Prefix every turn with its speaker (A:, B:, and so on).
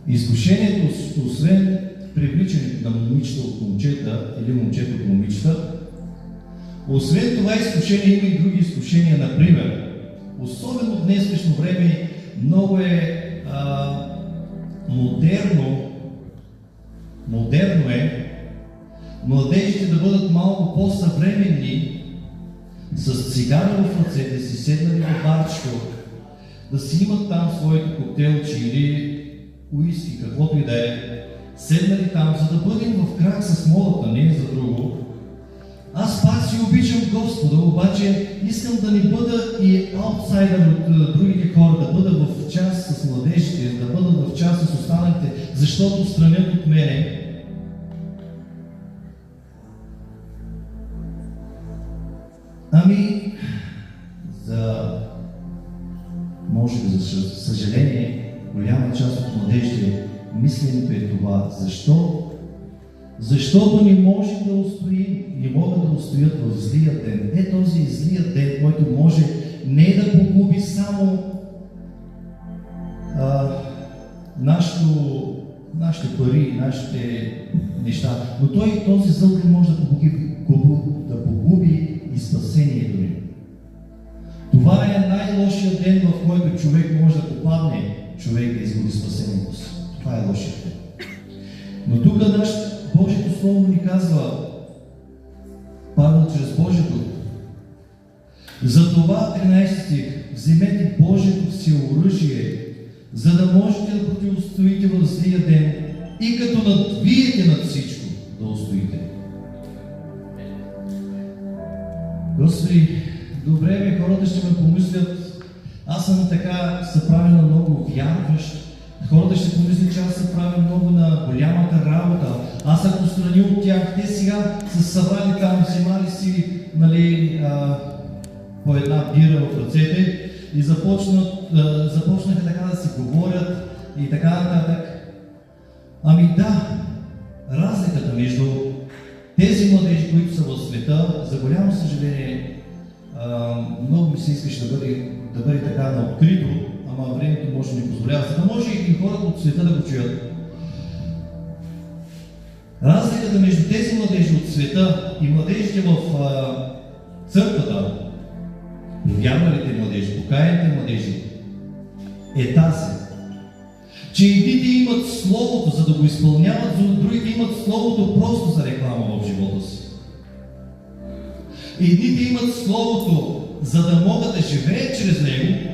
A: изкушението, освен привличането на момичета от момчета или момчета от момичета, освен това изкушение има и други изкушения. Например, особено в днешно време много е модерно е младежите да бъдат малко по-съвременни, с цигара в ръцете си, седнали в барчето, да си имат там своите коктейлчи или уиски, каквото и да е, седнали там, за да бъдем в крак с модата, не за друго. Аз пак си обичам Господа, обаче искам да не бъда и аутсайдър от другите хора, да бъда в час с младежите, да бъда в час с останалите, защото странят от мене. Ами, може би за съжаление, голяма част от младежите мисленето е това. Защо? Защото не може да устоим, не могат да устоят в злия ден. Този злия ден, който може не да погуби само нашите пари, нашите неща, но този зъл ден може да погуби и спасението ни. Това е най-лошият ден, в който човек може да попадне, човек да изгуби спасението си. Това е лошият ден. Но тук Божието Слово ни казва, Павел чрез Божието, затова 13 стих, вземете Божието си оръжие, за да можете да противостоите в злия ден и като надвиете над всичко, да устоите. Господи, добре бе, хората ще ме помислят, аз съм така съправен на много вярващ, хората ще помислят, че аз се правя много на голямата работа. Аз ако страни от тях, те сега са събрали там, взимали си по една бира в ръцете и започнаха така да си говорят и така нататък. Ами да, разликата между тези младежи, които са в света, за голямо съжаление, много ми се искаше да бъде така на открито, ама времето може да ни позволява, за да може и хората от света да го чуят. Разликата между тези младежи от света и младежите в църквата, повярвалите младежи, покаяните младежи, е тази, че едните имат Словото, за да го изпълняват, за другите имат Словото просто за реклама в живота си. Едните имат Словото, за да могат да живеят чрез него,